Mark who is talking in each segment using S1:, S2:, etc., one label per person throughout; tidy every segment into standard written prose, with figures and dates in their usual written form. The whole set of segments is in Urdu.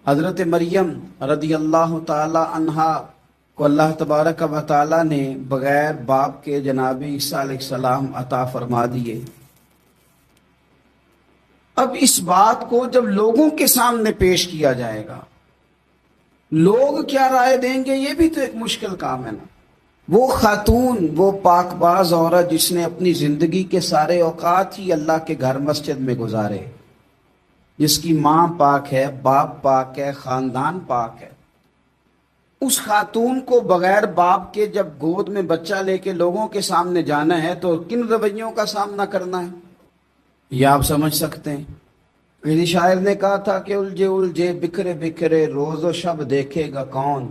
S1: حضرت مریم رضی اللہ تعالی عنہا کو اللہ تبارک و تعالی نے بغیر باپ کے جناب عیسیٰ علیہ السلام عطا فرما دیے۔ اب اس بات کو جب لوگوں کے سامنے پیش کیا جائے گا، لوگ کیا رائے دیں گے، یہ بھی تو ایک مشکل کام ہے نا۔ وہ خاتون، وہ پاک باز عورت جس نے اپنی زندگی کے سارے اوقات ہی اللہ کے گھر مسجد میں گزارے، جس کی ماں پاک ہے، باپ پاک ہے، خاندان پاک ہے، اس خاتون کو بغیر باپ کے جب گود میں بچہ لے کے لوگوں کے سامنے جانا ہے تو کن رویوں کا سامنا کرنا ہے، یہ آپ سمجھ سکتے ہیں۔ میری شاعر نے کہا تھا کہ الجھے الجھے بکھرے بکھرے روز و شب دیکھے گا کون،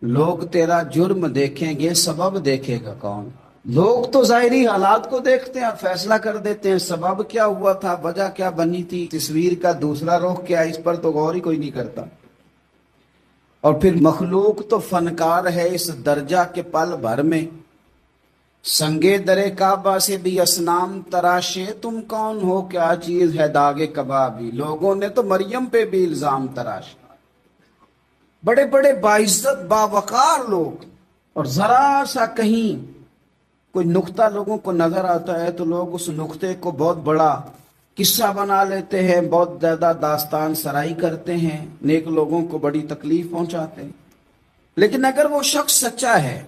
S1: لوگ تیرا جرم دیکھیں گے سبب دیکھے گا کون۔ لوگ تو ظاہری حالات کو دیکھتے ہیں اور فیصلہ کر دیتے ہیں، سبب کیا ہوا تھا، وجہ کیا بنی تھی، تصویر کا دوسرا رخ کیا، اس پر تو غور ہی کوئی نہیں کرتا۔ اور پھر مخلوق تو فنکار ہے اس درجہ کے پل بھر میں، سنگے درے کعبہ سے بھی اسنام تراشے، تم کون ہو کیا چیز ہے داغے کبابی۔ لوگوں نے تو مریم پہ بھی الزام تراشا، بڑے بڑے باعزت باوقار لوگ، اور ذرا سا کہیں کوئی نقطہ لوگوں کو نظر آتا ہے تو لوگ اس نقطے کو بہت بڑا قصہ بنا لیتے ہیں، بہت زیادہ داستان سرائی کرتے ہیں، نیک لوگوں کو بڑی تکلیف پہنچاتے ہیں۔ لیکن اگر وہ شخص سچا ہے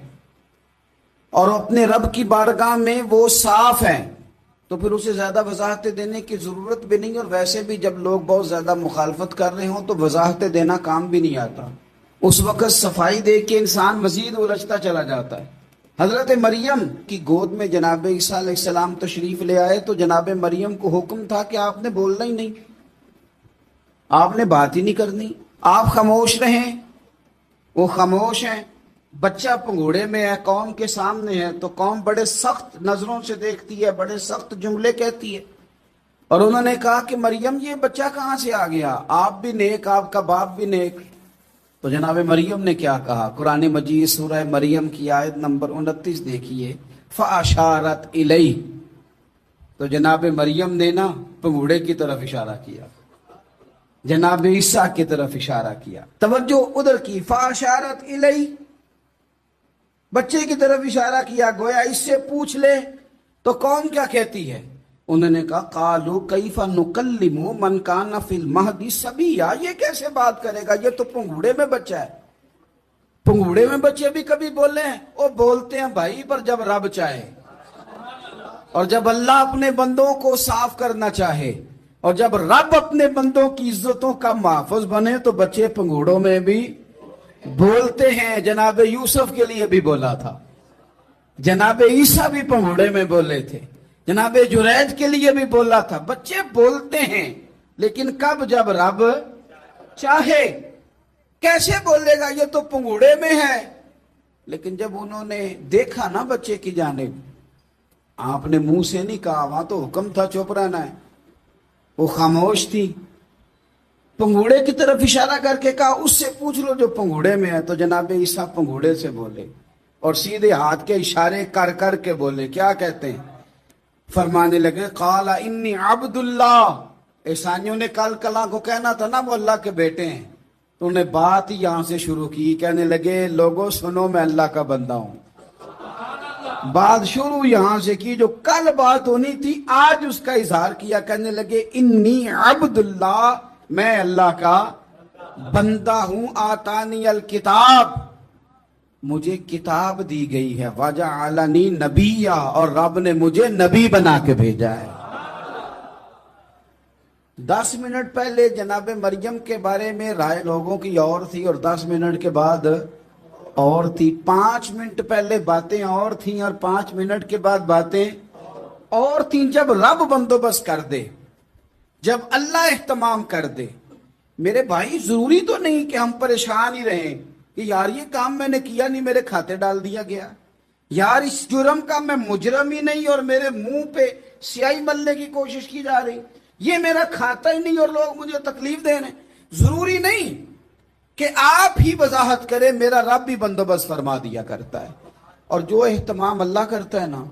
S1: اور اپنے رب کی بارگاہ میں وہ صاف ہے تو پھر اسے زیادہ وضاحتیں دینے کی ضرورت بھی نہیں، اور ویسے بھی جب لوگ بہت زیادہ مخالفت کر رہے ہوں تو وضاحتیں دینا کام بھی نہیں آتا، اس وقت صفائی دے کے انسان مزید الجھتا چلا جاتا ہے۔ حضرت مریم کی گود میں جناب عیسیٰ علیہ السلام تشریف لے آئے تو جناب مریم کو حکم تھا کہ آپ نے بولنا ہی نہیں، آپ نے بات ہی نہیں کرنی، آپ خاموش رہیں۔ وہ خاموش ہیں، بچہ پنگوڑے میں ہے، قوم کے سامنے ہے، تو قوم بڑے سخت نظروں سے دیکھتی ہے، بڑے سخت جملے کہتی ہے، اور انہوں نے کہا کہ مریم یہ بچہ کہاں سے آ گیا، آپ بھی نیک، آپ کا باپ بھی نیک۔ تو جناب مریم نے کیا کہا، قرآن مجید سورہ مریم کی آیت نمبر 29 دیکھیے، فَأَشَارَتْ إِلَيْهِ، تو جناب مریم نے نا پنگوڑے کی طرف اشارہ کیا، جناب عیسیٰ کی طرف اشارہ کیا، توجہ ادھر کی، فَأَشَارَتْ إِلَيْهِ، بچے کی طرف اشارہ کیا، گویا اس سے پوچھ لے تو قوم کیا کہتی ہے۔ انہوں نے کہا قالوا کیف نکلم من کان فی المہد صبیا، یہ کیسے بات کرے گا، یہ تو پنگوڑے میں بچہ ہے۔ پنگوڑے میں بچے بھی کبھی بولے ہیں، وہ بولتے ہیں بھائی، پر جب رب چاہے، اور جب اللہ اپنے بندوں کو صاف کرنا چاہے، اور جب رب اپنے بندوں کی عزتوں کا محافظ بنے تو بچے پنگوڑوں میں بھی بولتے ہیں۔ جناب یوسف کے لیے بھی بولا تھا، جناب عیسیٰ بھی پنگوڑے میں بولے تھے، جناب جریج کے لیے بھی بولا تھا، بچے بولتے ہیں، لیکن کب، جب رب چاہے۔ کیسے بولے گا، یہ تو پنگوڑے میں ہے۔ لیکن جب انہوں نے دیکھا نا بچے کی جانب، آپ نے منہ سے نہیں کہا، وہاں تو حکم تھا چپ رہنا ہے، وہ خاموش تھی، پنگوڑے کی طرف اشارہ کر کے کہا اس سے پوچھ لو جو پنگوڑے میں ہے۔ تو جناب عیسیٰ پنگوڑے سے بولے اور سیدھے ہاتھ کے اشارے کر کر کے بولے، کیا کہتے ہیں، فرمانے لگے قال انی عبد اللہ۔ عیسائیوں نے کل کلاں کو کہنا تھا نا وہ اللہ کے بیٹے ہیں، تو انہیں بات ہی یہاں سے شروع کی، کہنے لگے لوگوں سنو میں اللہ کا بندہ ہوں۔ بات شروع یہاں سے کی، جو کل بات ہونی تھی آج اس کا اظہار کیا، کہنے لگے انی عبد اللہ، میں اللہ کا بندہ ہوں، آتانی الکتاب، مجھے کتاب دی گئی ہے، وجعلنی نبیّا، اور رب نے مجھے نبی بنا کے بھیجا ہے۔ 10 منٹ پہلے جناب مریم کے بارے میں رائے لوگوں کی اور تھی، اور 10 منٹ کے بعد اور تھی، 5 منٹ پہلے باتیں اور تھیں اور 5 منٹ کے بعد باتیں اور تھیں۔ جب رب بندوبست کر دے، جب اللہ اہتمام کر دے، میرے بھائی ضروری تو نہیں کہ ہم پریشان ہی رہیں کہ یار یہ کام میں نے کیا نہیں، میرے کھاتے ڈال دیا گیا، یار اس جرم کا میں مجرم ہی نہیں اور میرے منہ پہ سیاہی ملنے کی کوشش کی جا رہی، یہ میرا کھاتا ہی نہیں اور لوگ مجھے تکلیف دے رہے ہیں۔ ضروری نہیں کہ آپ ہی وضاحت کریں، میرا رب بھی بندوبست فرما دیا کرتا ہے، اور جو اہتمام اللہ کرتا ہے نا،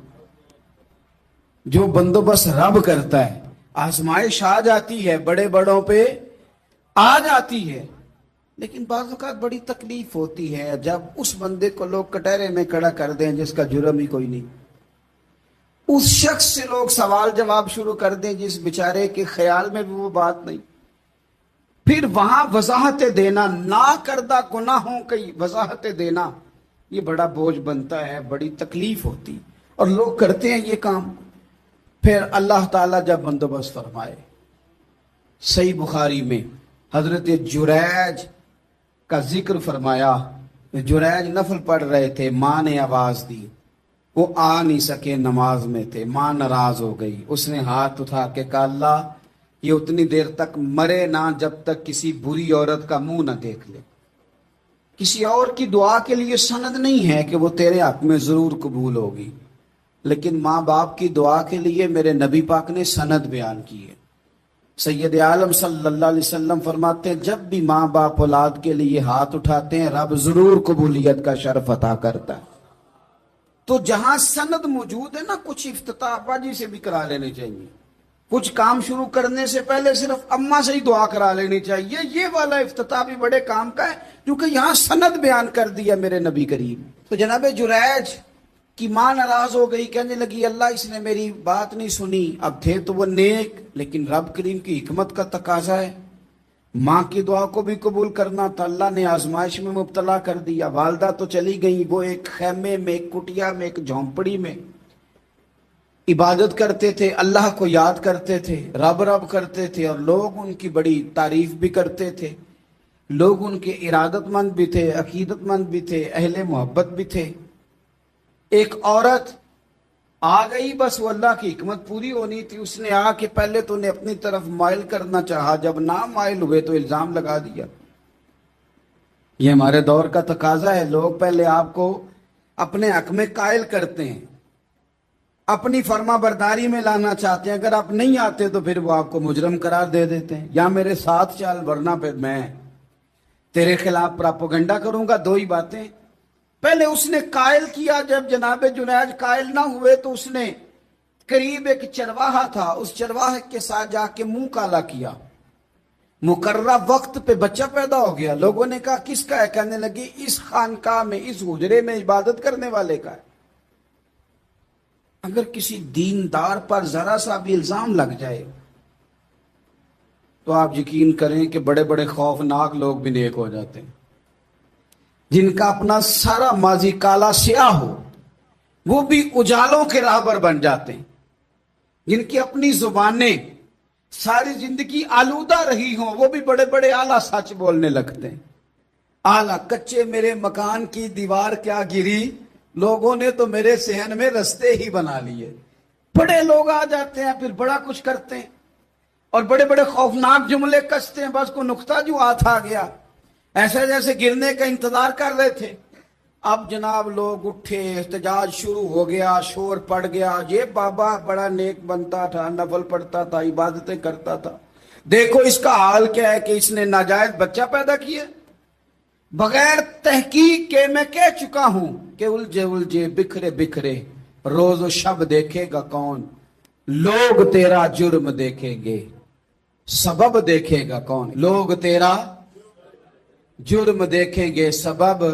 S1: جو بندوبست رب کرتا ہے، آزمائش آ جاتی ہے، بڑے بڑوں پہ آ جاتی ہے، لیکن بعض اوقات بڑی تکلیف ہوتی ہے جب اس بندے کو لوگ کٹہرے میں کھڑا کر دیں جس کا جرم ہی کوئی نہیں، اس شخص سے لوگ سوال جواب شروع کر دیں جس بیچارے کے خیال میں بھی وہ بات نہیں، پھر وہاں وضاحت دینا، نہ کردہ گناہوں کی وضاحت دینا، یہ بڑا بوجھ بنتا ہے، بڑی تکلیف ہوتی، اور لوگ کرتے ہیں یہ کام۔ پھر اللہ تعالیٰ جب بندوبست فرمائے، صحیح بخاری میں حضرت جریج کا ذکر فرمایا، جریج نفل پڑھ رہے تھے، ماں نے آواز دی، وہ آ نہیں سکے، نماز میں تھے، ماں ناراض ہو گئی، اس نے ہاتھ اٹھا کے کہا اللہ یہ اتنی دیر تک مرے نہ جب تک کسی بری عورت کا منہ نہ دیکھ لے۔ کسی اور کی دعا کے لیے سند نہیں ہے کہ وہ تیرے حق میں ضرور قبول ہوگی، لیکن ماں باپ کی دعا کے لیے میرے نبی پاک نے سند بیان کی ہے۔ سید عالم صلی اللہ علیہ وسلم فرماتے ہیں جب بھی ماں باپ اولاد کے لیے ہاتھ اٹھاتے ہیں رب ضرور قبولیت کا شرف عطا کرتا ہے۔ تو جہاں سند موجود ہے نا، کچھ افتتاح باجی سے بھی کرا لینے چاہیے، کچھ کام شروع کرنے سے پہلے صرف اماں سے ہی دعا کرا لینی چاہیے، یہ والا افتتاح بھی بڑے کام کا ہے کیونکہ یہاں سند بیان کر دیا میرے نبی کریم۔ تو جناب جریج کی ماں ناراض ہو گئی، کہنے لگی اللہ اس نے میری بات نہیں سنی، اب تھے تو وہ نیک، لیکن رب کریم کی حکمت کا تقاضا ہے، ماں کی دعا کو بھی قبول کرنا تھا، اللہ نے آزمائش میں مبتلا کر دیا۔ والدہ تو چلی گئی، وہ ایک خیمے میں، ایک کٹیا میں، ایک جھونپڑی میں عبادت کرتے تھے، اللہ کو یاد کرتے تھے، رب رب کرتے تھے، اور لوگ ان کی بڑی تعریف بھی کرتے تھے، لوگ ان کے ارادت مند بھی تھے، عقیدت مند بھی تھے، اہل محبت بھی تھے۔ ایک عورت آ گئی، بس وہ اللہ کی حکمت پوری ہونی تھی، اس نے آ کے پہلے تو انہیں اپنی طرف مائل کرنا چاہا، جب نہ مائل ہوئے تو الزام لگا دیا۔ یہ ہمارے دور کا تقاضا ہے، لوگ پہلے آپ کو اپنے حق میں قائل کرتے ہیں، اپنی فرما برداری میں لانا چاہتے ہیں، اگر آپ نہیں آتے تو پھر وہ آپ کو مجرم قرار دے دیتے ہیں، یا میرے ساتھ چل ورنہ پھر میں تیرے خلاف پراپوگنڈا کروں گا۔ دو ہی باتیں، پہلے اس نے قائل کیا، جب جناب جنید قائل نہ ہوئے تو اس نے قریب ایک چرواہا تھا، اس چرواہے کے ساتھ جا کے منہ کالا کیا، مقررہ وقت پہ بچہ پیدا ہو گیا۔ لوگوں نے کہا کس کا ہے؟ کہنے لگی اس خانقاہ میں، اس حجرے میں عبادت کرنے والے کا ہے۔ اگر کسی دیندار پر ذرا سا بھی الزام لگ جائے تو آپ یقین کریں کہ بڑے بڑے خوفناک لوگ بھی نیک ہو جاتے ہیں، جن کا اپنا سارا ماضی کالا سیاہ ہو وہ بھی اجالوں کے راہبر بن جاتے ہیں، جن کی اپنی زبانیں ساری زندگی آلودہ رہی ہوں وہ بھی بڑے بڑے اعلیٰ سچ بولنے لگتے ہیں۔ اعلیٰ کچے میرے مکان کی دیوار کیا گری، لوگوں نے تو میرے صحن میں رستے ہی بنا لیے۔ بڑے لوگ آ جاتے ہیں، پھر بڑا کچھ کرتے ہیں اور بڑے بڑے خوفناک جملے کستے ہیں، بس کو نقطہ جو ہاتھ آ گیا ایسے جیسے گرنے کا انتظار کر رہے تھے۔ اب جناب لوگ اٹھے، احتجاج شروع ہو گیا، شور پڑ گیا، یہ بابا بڑا نیک بنتا تھا، نفل پڑھتا تھا، عبادتیں کرتا تھا، دیکھو اس کا حال کیا ہے کہ اس نے ناجائز بچہ پیدا کیا۔ بغیر تحقیق کے میں کہہ چکا ہوں کہ الجھے الجھے بکھرے بکھرے روز و شب دیکھے گا کون، لوگ تیرا جرم دیکھیں گے سبب دیکھے گا کون، لوگ تیرا جرم دیکھیں گے سبب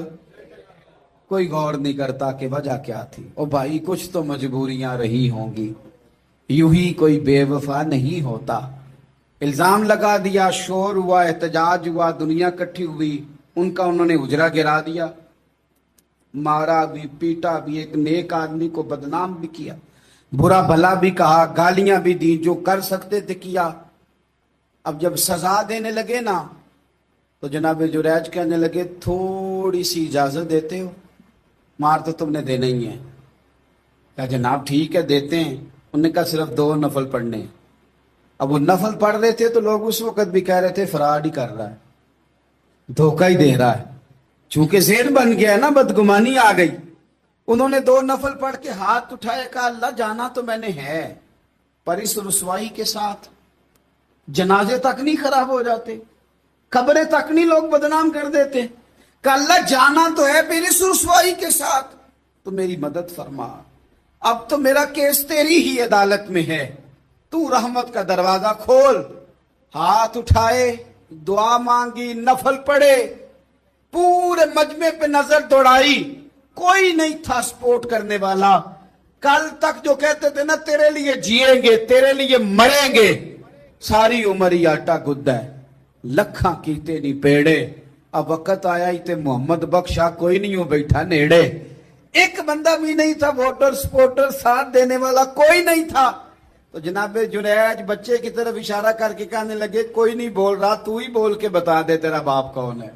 S1: کوئی غور نہیں کرتا کہ وجہ کیا تھی۔ او بھائی کچھ تو مجبوریاں رہی ہوں گی، یوں ہی کوئی بے وفا نہیں ہوتا۔ الزام لگا دیا، شور ہوا، احتجاج ہوا، دنیا کٹھی ہوئی، ان کا انہوں نے اجرا گرا دیا، مارا بھی، پیٹا بھی، ایک نیک آدمی کو بدنام بھی کیا، برا بھلا بھی کہا، گالیاں بھی دی، جو کر سکتے تھے کیا۔ اب جب سزا دینے لگے نا تو جناب جریج کہنے لگے تھوڑی سی اجازت دیتے ہو، مار تو تم نے دینا ہی ہے۔ کہا جناب ٹھیک ہے دیتے ہیں۔ انہوں نے کہا صرف 2 نفل پڑھنے۔ اب وہ نفل پڑھ رہے تھے تو لوگ اس وقت بھی کہہ رہے تھے فراڈ ہی کر رہا ہے، دھوکہ ہی دے رہا ہے، چونکہ ذہن بن گیا نا، بدگمانی آ گئی۔ انہوں نے 2 نفل پڑھ کے ہاتھ اٹھائے، کہا اللہ جانا تو میں نے ہے، پر اس رسوائی کے ساتھ جنازے تک نہیں خراب ہو جاتے، قبریں تک نہیں لوگ بدنام کر دیتے، کہ اللہ جانا تو ہے پھر اس رسوائی کے ساتھ، تو میری مدد فرما، اب تو میرا کیس تیری ہی عدالت میں ہے، تو رحمت کا دروازہ کھول۔ ہاتھ اٹھائے، دعا مانگی، نفل پڑھے، پورے مجمع پہ نظر دوڑائی، کوئی نہیں تھا سپورٹ کرنے والا۔ کل تک جو کہتے تھے نا تیرے لیے جیئیں گے، تیرے لیے مریں گے، ساری عمر ہی آٹا گدا ہے، لکھاں کیتے نہیں پیڑے۔ اب وقت آیا ہی تے محمد بخشا کوئی نہیں ہو بیٹھا نیڑے، ایک بندہ بھی نہیں تھا، ووٹر سپورٹر ساتھ دینے والا کوئی نہیں تھا۔ تو جناب جنید بچے کی طرف اشارہ کر کے کہنے لگے کوئی نہیں بول رہا، تو ہی بول کے بتا دے تیرا باپ کون ہے،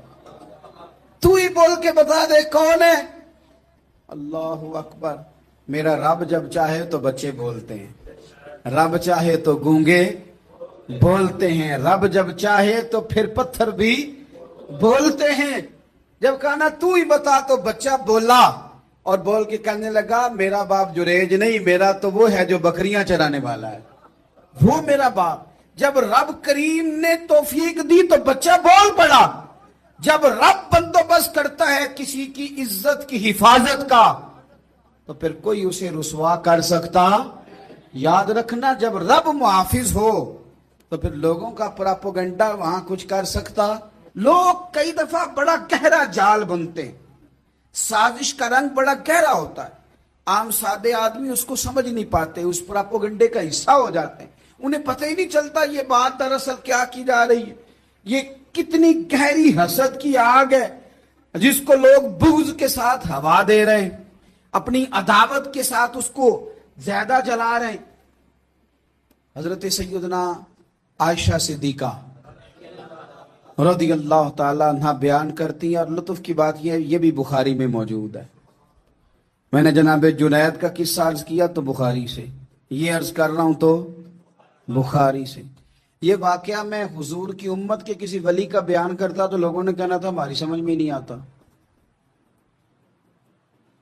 S1: تو ہی بول کے بتا دے کون ہے۔ اللہ اکبر۔ میرا رب جب چاہے تو بچے بولتے ہیں، رب چاہے تو گونگے بولتے ہیں، رب جب چاہے تو پھر پتھر بھی بولتے ہیں۔ جب کہا نا تو ہی بتا تو بچہ بولا، اور بول کے کہنے لگا میرا باپ جریج نہیں، میرا تو وہ ہے جو بکریاں چرانے والا ہے، وہ میرا باپ۔ جب رب کریم نے توفیق دی تو بچہ بول پڑا۔ جب رب بندوبست کرتا ہے کسی کی عزت کی حفاظت کا تو پھر کوئی اسے رسوا کر سکتا۔ یاد رکھنا جب رب محافظ ہو تو پھر لوگوں کا پراپوگنڈا وہاں کچھ کر سکتا۔ لوگ کئی دفعہ بڑا گہرا جال بنتے ہیں، سازش کا رنگ بڑا گہرا ہوتا ہے، عام سادے آدمی اس کو سمجھ نہیں پاتے، اس پراپوگنڈے کا حصہ ہو جاتے ہیں، انہیں پتہ ہی نہیں چلتا یہ بات دراصل کیا کی جا رہی ہے۔ یہ کتنی گہری حسد کی آگ ہے جس کو لوگ بغض کے ساتھ ہوا دے رہے ہیں، اپنی عداوت کے ساتھ اس کو زیادہ جلا رہے ہیں۔ حضرت سیدنا عائشہ صدیقہ رضی اللہ تعالیٰ عنہ بیان کرتی ہیں، اور لطف کی بات یہ بھی بخاری میں موجود ہے۔ میں نے جناب جنید کا قصہ عرض کیا تو بخاری سے، یہ عرض کر رہا ہوں تو بخاری سے۔ یہ واقعہ میں حضور کی امت کے کسی ولی کا بیان کرتا تو لوگوں نے کہنا تھا ہماری سمجھ میں نہیں آتا۔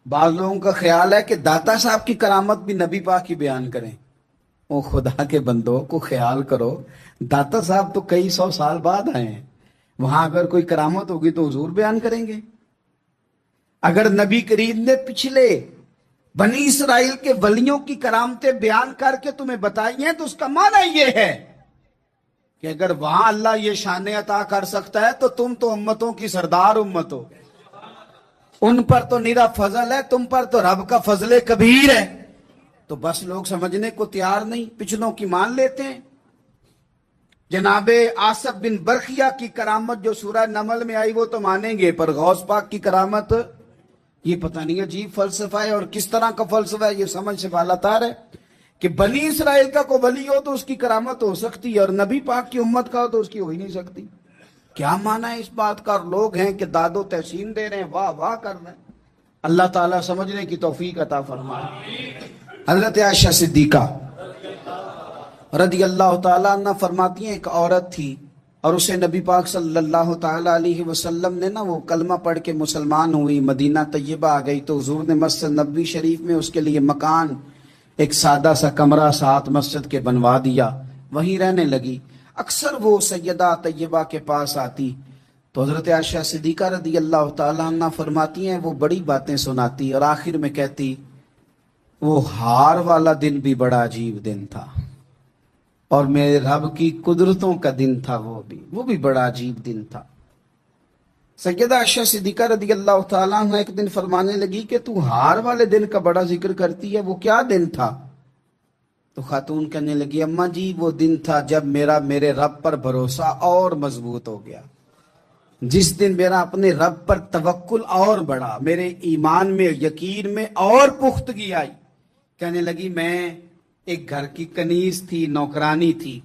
S1: بعض لوگوں کا خیال ہے کہ داتا صاحب کی کرامت بھی نبی پاک کی بیان کریں۔ او خدا کے بندوں کو خیال کرو، داتا صاحب تو کئی سو سال بعد آئے ہیں، وہاں اگر کوئی کرامت ہوگی تو حضور بیان کریں گے؟ اگر نبی کریم نے پچھلے بنی اسرائیل کے ولیوں کی کرامتیں بیان کر کے تمہیں بتائی ہیں تو اس کا معنی یہ ہے کہ اگر وہاں اللہ یہ شان عطا کر سکتا ہے تو تم تو امتوں کی سردار امت ہو، ان پر تو نیرا فضل ہے، تم پر تو رب کا فضل کبیر ہے۔ تو بس لوگ سمجھنے کو تیار نہیں، پچھلوں کی مان لیتے ہیں۔ جناب آصف بن برخیہ کی کرامت جو سورہ نمل میں آئی وہ تو مانیں گے، پر غوث پاک کی کرامت یہ پتہ نہیں عجیب فلسفہ ہے، اور کس طرح کا فلسفہ ہے یہ سمجھ سے بالاتار ہے کہ بنی اسرائیل کا کوئی ولی ہو تو اس کی کرامت ہو سکتی ہے، اور نبی پاک کی امت کا ہو تو اس کی ہو ہی نہیں سکتی۔ کیا معنی ہے اس بات کا؟ اور لوگ ہیں کہ داد و تحسین دے رہے ہیں، واہ واہ کر رہے ہیں۔ اللہ تعالیٰ سمجھنے کی توفیق عطا فرمائے۔ حضرت عائشہ صدیقہ رضی اللہ تعالیٰ عنہ فرماتی ہیں ایک عورت تھی اور اسے نبی پاک صلی اللہ تعالیٰ علیہ وسلم نے وہ کلمہ پڑھ کے مسلمان ہوئی، مدینہ طیبہ آ گئی تو حضور نے مسجد نبوی شریف میں اس کے لیے مکان، ایک سادہ سا کمرہ ساتھ مسجد کے بنوا دیا، وہیں رہنے لگی۔ اکثر وہ سیدہ طیبہ کے پاس آتی تو حضرت عائشہ صدیقہ رضی اللہ تعالیٰ عنہ فرماتی ہیں وہ بڑی باتیں سناتی اور آخر میں کہتی وہ ہار والا دن بھی بڑا عجیب دن تھا، اور میرے رب کی قدرتوں کا دن تھا، وہ بھی بڑا عجیب دن تھا۔ سیدہ عائشہ صدیقہ رضی اللہ تعالیٰ عنہ ایک دن فرمانے لگی کہ تو ہار والے دن کا بڑا ذکر کرتی ہے، وہ کیا دن تھا؟ تو خاتون کہنے لگی اماں جی وہ دن تھا جب میرے رب پر بھروسہ اور مضبوط ہو گیا، جس دن میرا اپنے رب پر توکل اور بڑھا، میرے ایمان میں یقین میں اور پختگی آئی۔ کہنے لگی میں ایک گھر کی کنیز تھی، نوکرانی تھی،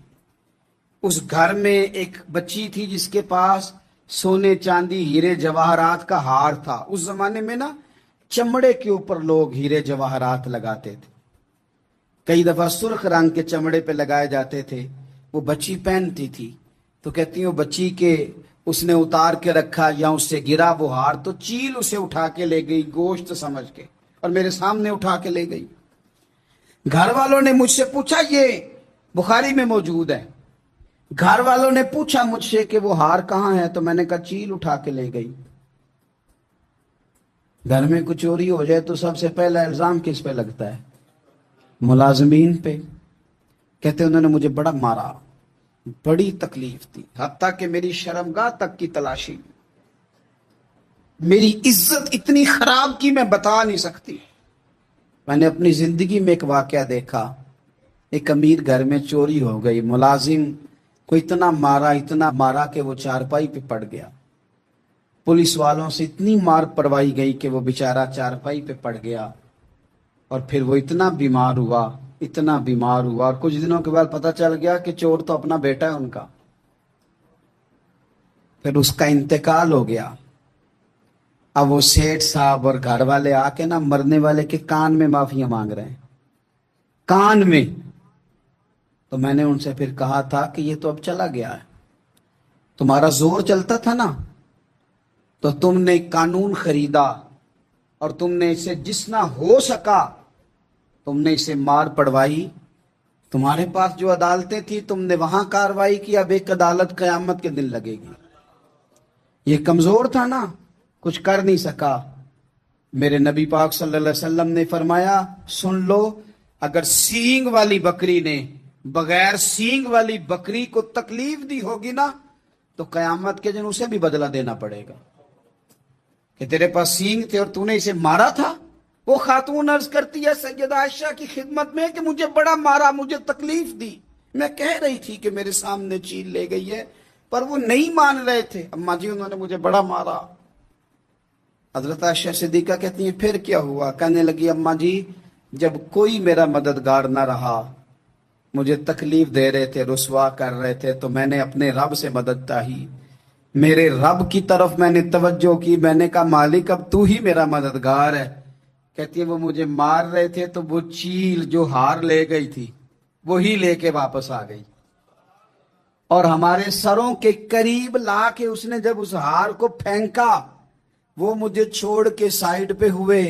S1: اس گھر میں ایک بچی تھی جس کے پاس سونے چاندی ہیرے جواہرات کا ہار تھا۔ اس زمانے میں چمڑے کے اوپر لوگ ہیرے جواہرات لگاتے تھے، کئی دفعہ سرخ رنگ کے چمڑے پہ لگائے جاتے تھے، وہ بچی پہنتی تھی تو کہتی ہوں بچی کے اس نے اتار کے رکھا یا اس سے گرا وہ ہار تو چیل اسے اٹھا کے لے گئی گوشت سمجھ کے، اور میرے سامنے اٹھا کے لے گئی۔ گھر والوں نے مجھ سے پوچھا، یہ بخاری میں موجود ہے، گھر والوں نے پوچھا مجھ سے کہ وہ ہار کہاں ہے تو میں نے کہا چیل اٹھا کے لے گئی۔ گھر میں کچھ چوری ہو جائے تو سب سے پہلا الزام کس پہ لگتا ہے؟ ملازمین پہ۔ کہتے انہوں نے مجھے بڑا مارا، بڑی تکلیف تھی، حتیٰ کہ میری شرمگاہ تک کی تلاشی، میری عزت اتنی خراب کی میں بتا نہیں سکتی۔ میں نے اپنی زندگی میں ایک واقعہ دیکھا، ایک امیر گھر میں چوری ہو گئی، ملازم کو اتنا مارا کہ وہ چارپائی پہ پڑ گیا، پولیس والوں سے اتنی مار پڑوائی گئی کہ وہ بیچارہ چارپائی پہ پڑ گیا، اور پھر وہ اتنا بیمار ہوا اور کچھ دنوں کے بعد پتہ چل گیا کہ چور تو اپنا بیٹا ہے ان کا۔ پھر اس کا انتقال ہو گیا۔ اب وہ سیٹھ صاحب اور گھر والے آ کے مرنے والے کے کان میں معافیاں مانگ رہے ہیں، کان میں۔ تو میں نے ان سے پھر کہا تھا کہ یہ تو اب چلا گیا ہے، تمہارا زور چلتا تھا نا، تو تم نے قانون خریدا اور تم نے اسے جتنا ہو سکا تم نے اسے مار پڑوائی، تمہارے پاس جو عدالتیں تھی تم نے وہاں کاروائی کی، اب ایک عدالت قیامت کے دن لگے گی۔ یہ کمزور تھا نا، کچھ کر نہیں سکا۔ میرے نبی پاک صلی اللہ علیہ وسلم نے فرمایا، سن لو، اگر سینگ والی بکری نے بغیر سینگ والی بکری کو تکلیف دی ہوگی نا تو قیامت کے دن اسے بھی بدلہ دینا پڑے گا، کہ تیرے پاس سینگ تھے اور تو نے اسے مارا تھا۔ وہ خاتون عرض کرتی ہے سیدہ عائشہ کی خدمت میں کہ مجھے بڑا مارا، مجھے تکلیف دی، میں کہہ رہی تھی کہ میرے سامنے چیل لے گئی ہے، پر وہ نہیں مان رہے تھے، اماں جی انہوں نے مجھے بڑا مارا۔ حضرت عائشہ صدیقہ کہتی ہیں پھر کیا ہوا؟ کہنے لگی اماں جی جب کوئی میرا مددگار نہ رہا، مجھے تکلیف دے رہے تھے، رسوا کر رہے تھے، تو میں نے اپنے رب سے مدد چاہی، میرے رب کی طرف میں نے توجہ کی، میں نے کہا مالک اب تو ہی میرا مددگار ہے۔ کہتی ہے وہ مجھے مار رہے تھے تو وہ چیل جو ہار لے گئی تھی وہی لے کے واپس آ گئی، اور ہمارے سروں کے قریب لا کے اس نے جب اس ہار کو پھینکا، وہ مجھے چھوڑ کے سائیڈ پہ ہوئے،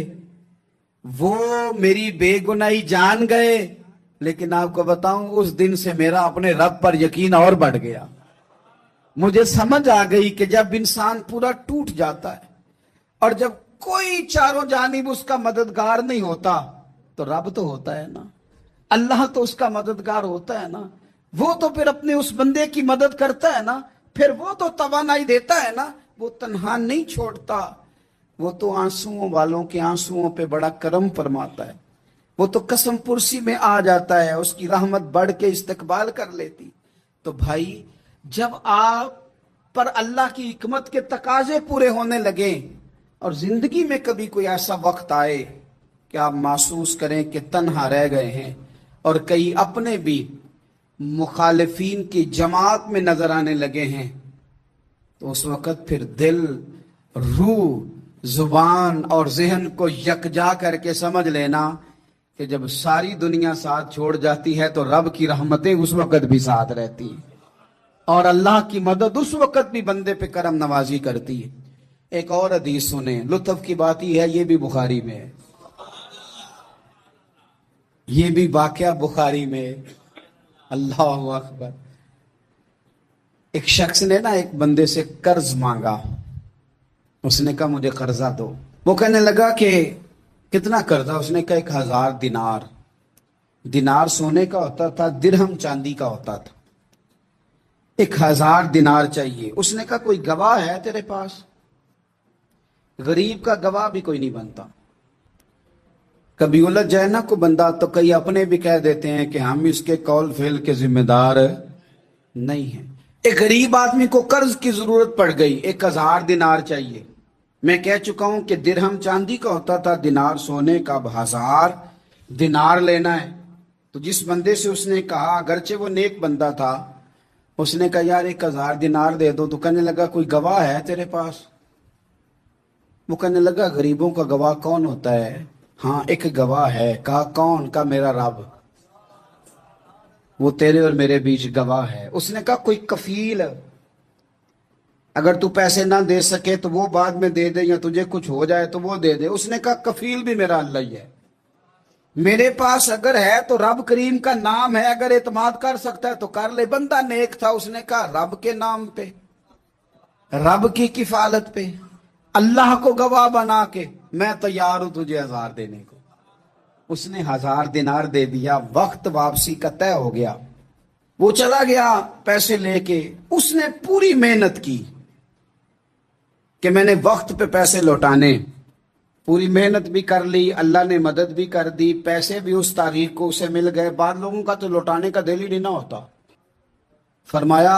S1: وہ میری بے گناہی جان گئے، لیکن آپ کو بتاؤں اس دن سے میرا اپنے رب پر یقین اور بڑھ گیا۔ مجھے سمجھ آ گئی کہ جب انسان پورا ٹوٹ جاتا ہے اور جب کوئی چاروں جانب اس کا مددگار نہیں ہوتا تو رب تو ہوتا ہے نا، اللہ تو اس کا مددگار ہوتا ہے نا، وہ تو پھر اپنے اس بندے کی مدد کرتا ہے نا، پھر وہ تو توانائی دیتا ہے نا، وہ تنہا نہیں چھوڑتا، وہ تو آنسوؤں والوں کے آنسوؤں پہ بڑا کرم فرماتا ہے، وہ تو قسم پرسی میں آ جاتا ہے، اس کی رحمت بڑھ کے استقبال کر لیتی۔ تو بھائی جب آپ پر اللہ کی حکمت کے تقاضے پورے ہونے لگیں اور زندگی میں کبھی کوئی ایسا وقت آئے کہ آپ محسوس کریں کہ تنہا رہ گئے ہیں اور کئی اپنے بھی مخالفین کی جماعت میں نظر آنے لگے ہیں، تو اس وقت پھر دل، روح، زبان اور ذہن کو یکجا کر کے سمجھ لینا کہ جب ساری دنیا ساتھ چھوڑ جاتی ہے تو رب کی رحمتیں اس وقت بھی ساتھ رہتی ہیں، اور اللہ کی مدد اس وقت بھی بندے پہ کرم نوازی کرتی ہے۔ ایک اور حدیث سنیں، لطف کی بات یہ ہے یہ بھی بخاری میں ہے، یہ بھی واقعہ بخاری میں ہے۔ اللہ اکبر۔ ایک شخص نے ایک بندے سے قرض مانگا، اس نے کہا مجھے قرضہ دو، وہ کہنے لگا کہ کتنا قرضہ؟ اس نے کہا 1000 دینار۔ دینار سونے کا ہوتا تھا، درہم چاندی کا ہوتا تھا، 1000 دینار چاہیے۔ اس نے کہا کوئی گواہ ہے تیرے پاس؟ غریب کا گواہ بھی کوئی نہیں بنتا، کبھی الجھ جائے نا کو بندہ تو کئی اپنے بھی کہہ دیتے ہیں کہ ہم اس کے قول فعل کے ذمہ دار نہیں ہیں۔ ایک غریب آدمی کو قرض کی ضرورت پڑ گئی، 1000 دینار چاہیے۔ میں کہہ چکا ہوں کہ درہم چاندی کا ہوتا تھا، دینار سونے کا، اب 1000 دینار لینا ہے۔ تو جس بندے سے اس نے کہا، اگرچہ وہ نیک بندہ تھا، اس نے کہا یار 1000 دینار دے دو، تو کہنے لگا کوئی گواہ ہے تیرے پاس؟ وہ کہنے لگا غریبوں کا گواہ کون ہوتا ہے؟ ہاں ایک گواہ ہے۔ کہا کون؟ کہا میرا رب، وہ تیرے اور میرے بیچ گواہ ہے۔ اس نے کہا کوئی کفیل، اگر تو پیسے نہ دے سکے تو وہ بعد میں دے دے، یا تجھے کچھ ہو جائے تو وہ دے دے۔ اس نے کہا کفیل بھی میرا اللہ ہی ہے، میرے پاس اگر ہے تو رب کریم کا نام ہے، اگر اعتماد کر سکتا ہے تو کر لے۔ بندہ نیک تھا، اس نے کہا رب کے نام پہ، رب کی کفالت پہ، اللہ کو گواہ بنا کے میں تیار ہوں تجھے 1000 دینے کو۔ اس نے 1000 دینار دے دیا، وقت واپسی کا طے ہو گیا۔ وہ چلا گیا پیسے لے کے، اس نے پوری محنت کی کہ میں نے وقت پہ پیسے لوٹانے، پوری محنت بھی کر لی، اللہ نے مدد بھی کر دی، پیسے بھی اس تاریخ کو اسے مل گئے۔ بعض لوگوں کا تو لوٹانے کا دل ہی نہیں نہ ہوتا۔ فرمایا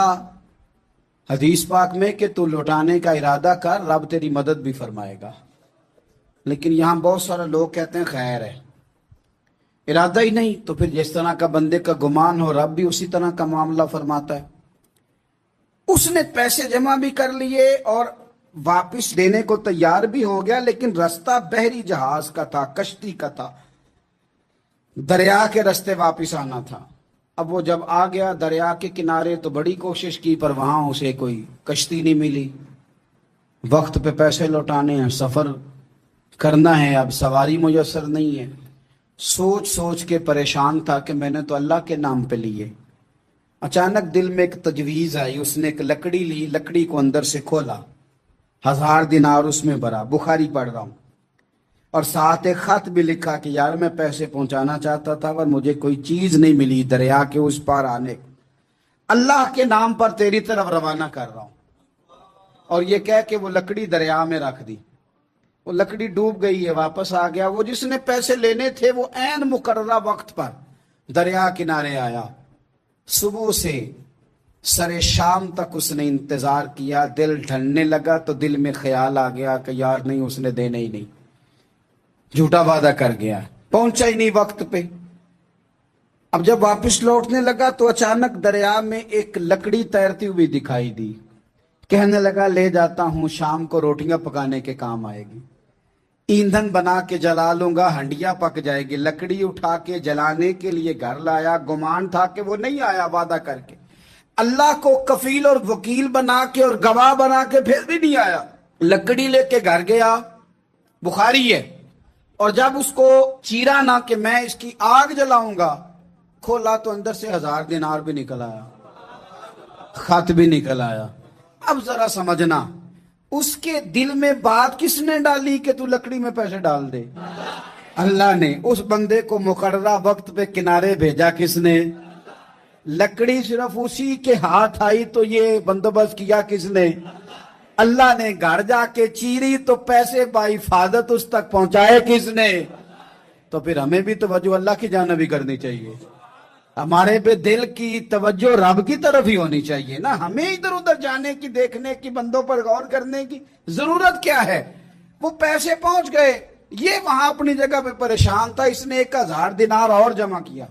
S1: حدیث پاک میں کہ تو لوٹانے کا ارادہ کر، رب تیری مدد بھی فرمائے گا۔ لیکن یہاں بہت سارے لوگ کہتے ہیں خیر ہے، ارادہ ہی نہیں، تو پھر جس طرح کا بندے کا گمان ہو رب بھی اسی طرح کا معاملہ فرماتا ہے۔ اس نے پیسے جمع بھی کر لیے اور واپس دینے کو تیار بھی ہو گیا، لیکن رستہ بحری جہاز کا تھا، کشتی کا تھا، دریا کے رستے واپس آنا تھا۔ اب وہ جب آ گیا دریا کے کنارے تو بڑی کوشش کی، پر وہاں اسے کوئی کشتی نہیں ملی۔ وقت پہ پیسے لوٹانے ہیں، سفر کرنا ہے، اب سواری میسر نہیں ہے۔ سوچ سوچ کے پریشان تھا کہ میں نے تو اللہ کے نام پہ لیے۔ اچانک دل میں ایک تجویز آئی، اس نے ایک لکڑی لی، لکڑی کو اندر سے کھولا، 1000 دینار اس میں بھرا، بخاری پڑھ رہا ہوں، اور ساتھ ایک خط بھی لکھا کہ یار میں پیسے پہنچانا چاہتا تھا پر مجھے کوئی چیز نہیں ملی دریا کے اس پار آنے، اللہ کے نام پر تیری طرف روانہ کر رہا ہوں۔ اور یہ کہہ کہ وہ لکڑی دریا میں رکھ دی، وہ لکڑی ڈوب گئی ہے، واپس آ گیا۔ وہ جس نے پیسے لینے تھے وہ عین مقررہ وقت پر دریا کنارے آیا۔ صبح سے سر شام تک اس نے انتظار کیا، دل ڈھلنے لگا تو دل میں خیال آ گیا کہ یار نہیں، اس نے دینے ہی نہیں، جھوٹا وعدہ کر گیا، پہنچا ہی نہیں وقت پہ۔ اب جب واپس لوٹنے لگا تو اچانک دریا میں ایک لکڑی تیرتی ہوئی دکھائی دی، کہنے لگا لے جاتا ہوں، شام کو روٹیاں پکانے کے کام آئے گی، ایندھن بنا کے جلا لوں گا، ہنڈیا پک جائے گی۔ لکڑی اٹھا کے جلانے کے لیے گھر لایا، گمان تھا کہ وہ نہیں آیا وعدہ کر کے، اللہ کو کفیل اور وکیل بنا کے اور گواہ بنا کے پھر بھی نہیں آیا۔ لکڑی لے کے گھر گیا، بخاری ہے، اور جب اس کو چیرا نہ کہ میں اس کی آگ جلاؤں گا، کھولا تو اندر سے 1000 دینار بھی نکل آیا، خط بھی نکل آیا۔ اب ذرا سمجھنا، اس کے دل میں بات کس نے ڈالی کہ تو لکڑی میں پیسے ڈال دے؟ اللہ نے۔ اس بندے کو مقررہ وقت پہ کنارے بھیجا کس نے؟ لکڑی صرف اسی کے ہاتھ آئی تو یہ بندوبست کیا کس نے؟ اللہ نے۔ گھر جا کے چیری تو پیسے بحفاظت اس تک پہنچائے کس نے؟ تو پھر ہمیں بھی توجہ اللہ کی جانب ہی کرنی چاہیے، ہمارے پہ دل کی توجہ رب کی طرف ہی ہونی چاہیے نا۔ ہمیں ادھر ادھر جانے کی، دیکھنے کی، بندوں پر غور کرنے کی ضرورت کیا ہے؟ وہ پیسے پہنچ گئے، یہ وہاں اپنی جگہ پہ پریشان تھا، اس نے 1000 دینار اور جمع کیا۔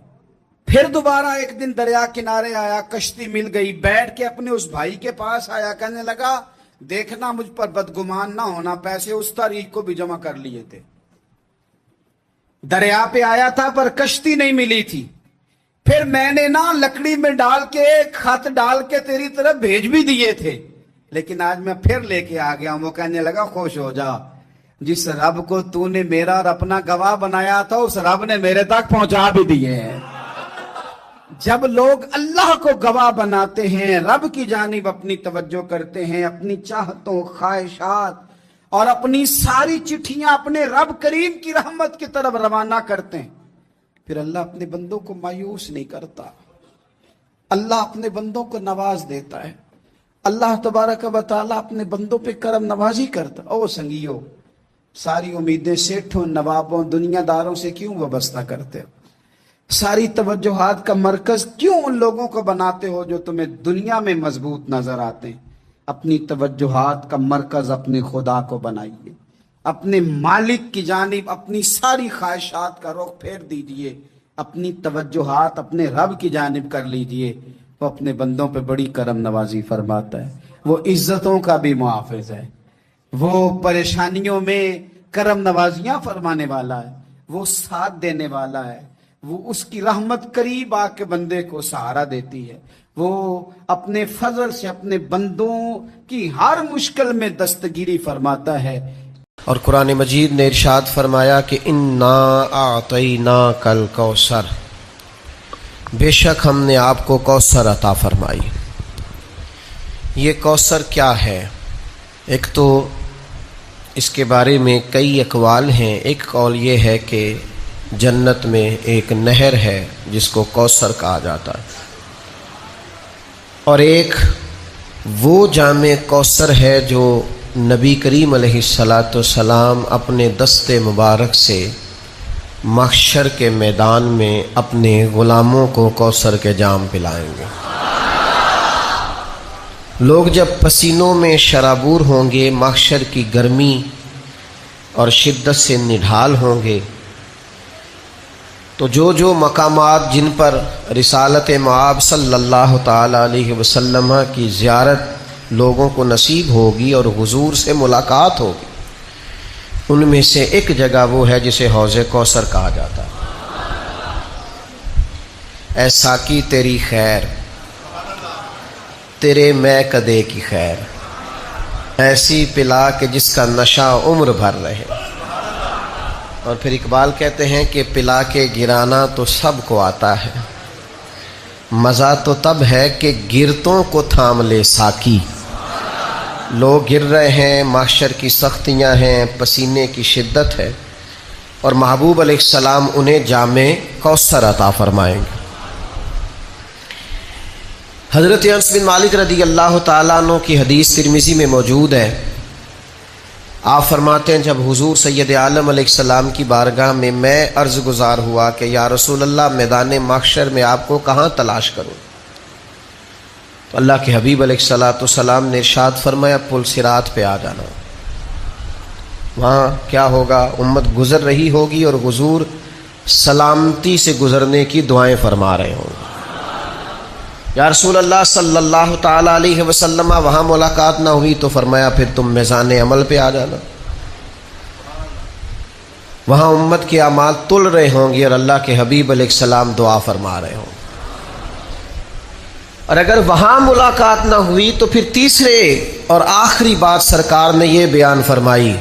S1: پھر دوبارہ ایک دن دریا کنارے آیا، کشتی مل گئی، بیٹھ کے اپنے اس بھائی کے پاس آیا، کہنے لگا دیکھنا مجھ پر بدگمان نہ ہونا، پیسے اس تاریخ کو بھی جمع کر لیے تھے، دریا پہ آیا تھا پر کشتی نہیں ملی تھی، پھر میں نے نا لکڑی میں ڈال کے خط ڈال کے تیری طرف بھیج بھی دیے تھے، لیکن آج میں پھر لے کے آ گیا ہوں۔ وہ کہنے لگا خوش ہو جا، جس رب کو تو نے میرا اور اپنا گواہ بنایا تھا اس رب نے میرے تک پہنچا بھی دیے ہیں۔ جب لوگ اللہ کو گواہ بناتے ہیں، رب کی جانب اپنی توجہ کرتے ہیں، اپنی چاہتوں، خواہشات اور اپنی ساری چٹھیاں اپنے رب کریم کی رحمت کی طرف روانہ کرتے ہیں، پھر اللہ اپنے بندوں کو مایوس نہیں کرتا، اللہ اپنے بندوں کو نواز دیتا ہے، اللہ تبارک و تعالی اپنے بندوں پہ کرم نوازی کرتا۔ او سنگیو، ساری امیدیں سیٹھوں، نوابوں، دنیا داروں سے کیوں وابستہ کرتے ہو؟ ساری توجہات کا مرکز کیوں ان لوگوں کو بناتے ہو جو تمہیں دنیا میں مضبوط نظر آتے ہیں؟ اپنی توجہات کا مرکز اپنے خدا کو بنائیے، اپنے مالک کی جانب اپنی ساری خواہشات کا رخ پھیر دیجئے، اپنی توجہات اپنے رب کی جانب کر لیجئے، وہ اپنے بندوں پہ بڑی کرم نوازی فرماتا ہے، وہ عزتوں کا بھی محافظ ہے، وہ پریشانیوں میں کرم نوازیاں فرمانے والا ہے، وہ ساتھ دینے والا ہے، وہ اس کی رحمت قریب آ کے بندے کو سہارا دیتی ہے، وہ اپنے فضل سے اپنے بندوں کی ہر مشکل میں دستگیری فرماتا ہے۔
S2: اور قرآن مجید نے ارشاد فرمایا کہ انا اعطیناک الکوثر، بے شک ہم نے آپ کو کوثر عطا فرمائی۔ یہ کوثر کیا ہے؟ ایک تو اس کے بارے میں کئی اقوال ہیں۔ ایک قول یہ ہے کہ جنت میں ایک نہر ہے جس کو کوثر کہا جاتا ہے، اور ایک وہ جام کوثر ہے جو نبی کریم علیہ السلام اپنے دست مبارک سے محشر کے میدان میں اپنے غلاموں کو کوثر کے جام پلائیں گے۔ لوگ جب پسینوں میں شرابور ہوں گے، محشر کی گرمی اور شدت سے نڈھال ہوں گے، تو جو مقامات جن پر رسالت مآب صلی اللہ تعالی علیہ وسلم کی زیارت لوگوں کو نصیب ہوگی اور حضور سے ملاقات ہوگی، ان میں سے ایک جگہ وہ ہے جسے حوض کوثر کہا جاتا ہے۔ اے ساقی تیری خیر، تیرے میں کدے کی خیر، ایسی پلا کہ جس کا نشہ عمر بھر رہے۔ اور پھر اقبال کہتے ہیں کہ پلا کے گرانا تو سب کو آتا ہے، مزہ تو تب ہے کہ گرتوں کو تھام لے ساقی۔ لوگ گر رہے ہیں، محشر کی سختیاں ہیں، پسینے کی شدت ہے، اور محبوب علیہ السلام انہیں جام کوثر عطا فرمائیں گے۔ حضرت انس بن مالک رضی اللہ تعالیٰ عنہ کی حدیث ترمذی میں موجود ہے۔ آپ فرماتے ہیں جب حضور سید عالم علیہ السلام کی بارگاہ میں عرض گزار ہوا کہ یا رسول اللہ میدان محشر میں آپ کو کہاں تلاش کروں، تو اللہ کے حبیب علیہ السلام نے ارشاد فرمایا پل صراط پہ آ جانا۔ وہاں کیا ہوگا؟ امت گزر رہی ہوگی اور حضور سلامتی سے گزرنے کی دعائیں فرما رہے ہوں گے۔ یا رسول اللہ صلی اللہ تعالی علیہ وسلم وہاں ملاقات نہ ہوئی تو فرمایا پھر تم میزان عمل پہ آ جانا۔ وہاں امت کے اعمال تل رہے ہوں گے اور اللہ کے حبیب علیہ السلام دعا فرما رہے ہوں گے۔ اور اگر وہاں ملاقات نہ ہوئی تو پھر تیسرے اور آخری بات سرکار نے یہ بیان فرمائی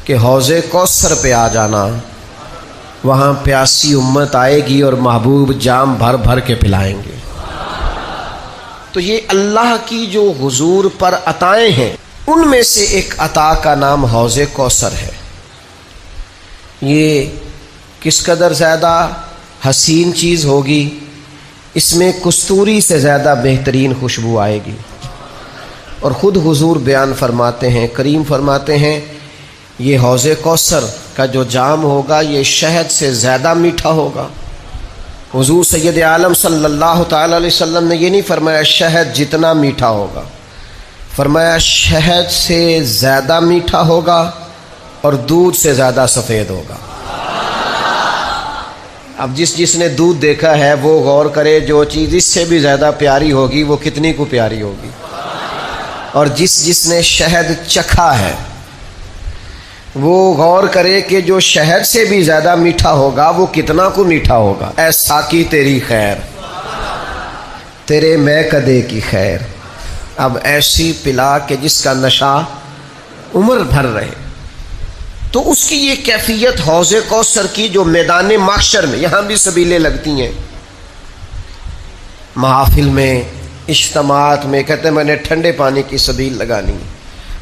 S2: کہ حوض کوثر پہ آ جانا۔ وہاں پیاسی امت آئے گی اور محبوب جام بھر بھر کے پلائیں گے۔ تو یہ اللہ کی جو حضور پر عطائیں ہیں ان میں سے ایک عطا کا نام حوض کوثر ہے۔ یہ کس قدر زیادہ حسین چیز ہوگی، اس میں کستوری سے زیادہ بہترین خوشبو آئے گی۔ اور خود حضور بیان فرماتے ہیں، کریم فرماتے ہیں یہ حوض کوثر کا جو جام ہوگا یہ شہد سے زیادہ میٹھا ہوگا۔ حضور سید عالم صلی اللہ تعالی علیہ وسلم نے یہ نہیں فرمایا شہد جتنا میٹھا ہوگا، فرمایا شہد سے زیادہ میٹھا ہوگا اور دودھ سے زیادہ سفید ہوگا۔ اب جس نے دودھ دیکھا ہے وہ غور کرے جو چیز اس سے بھی زیادہ پیاری ہوگی وہ کتنی کو پیاری ہوگی، اور جس نے شہد چکھا ہے وہ غور کرے کہ جو شہد سے بھی زیادہ میٹھا ہوگا وہ کتنا کو میٹھا ہوگا۔ اے ساقی تیری خیر، تیرے میں کدے کی خیر، اب ایسی پلا کہ جس کا نشہ عمر بھر رہے۔ تو اس کی یہ کیفیت حوض کوثر کی جو میدان محشر میں، یہاں بھی سبیلیں لگتی ہیں، محافل میں، اجتماعات میں، کہتے ہیں میں نے ٹھنڈے پانی کی سبیل لگانی۔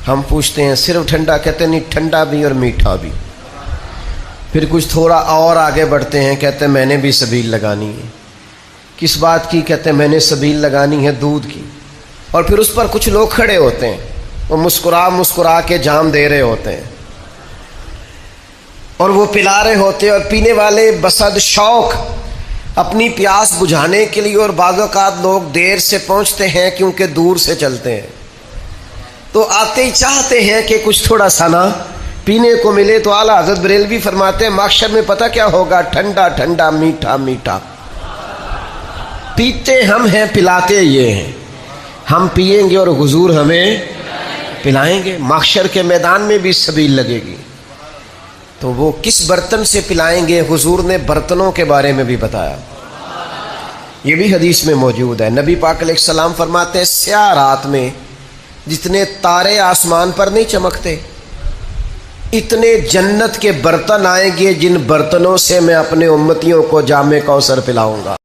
S2: ہم پوچھتے ہیں صرف ٹھنڈا؟ کہتے ہیں نہیں، ٹھنڈا بھی اور میٹھا بھی۔ پھر کچھ تھوڑا اور آگے بڑھتے ہیں، کہتے ہیں میں نے بھی سبیل لگانی ہے۔ کس بات کی؟ کہتے ہیں میں نے سبیل لگانی ہے دودھ کی۔ اور پھر اس پر کچھ لوگ کھڑے ہوتے ہیں، وہ مسکرا کے جام دے رہے ہوتے ہیں اور وہ پلا رہے ہوتے ہیں، اور پینے والے بصد شوق اپنی پیاس بجھانے کے لیے، اور بعض اوقات لوگ دیر سے پہنچتے ہیں کیونکہ دور سے چلتے ہیں، تو آتے ہی چاہتے ہیں کہ کچھ تھوڑا سا نا پینے کو ملے۔ تو اعلیٰ حضرت بریلوی فرماتے ہیں محشر میں پتہ کیا ہوگا؟ ٹھنڈا ٹھنڈا، میٹھا میٹھا۔ پیتے ہم ہیں، پلاتے یہ ہیں۔ ہم پئیں گے اور حضور ہمیں پلائیں گے۔ محشر کے میدان میں بھی سبیل لگے گی۔ تو وہ کس برتن سے پلائیں گے؟ حضور نے برتنوں کے بارے میں بھی بتایا، یہ بھی حدیث میں موجود ہے۔ نبی پاک علیہ السلام فرماتے ہیں سیاہ رات میں جتنے تارے آسمان پر نہیں چمکتے اتنے جنت کے برتن آئیں گے جن برتنوں سے میں اپنے امتیوں کو جام کوثر پلاؤں گا۔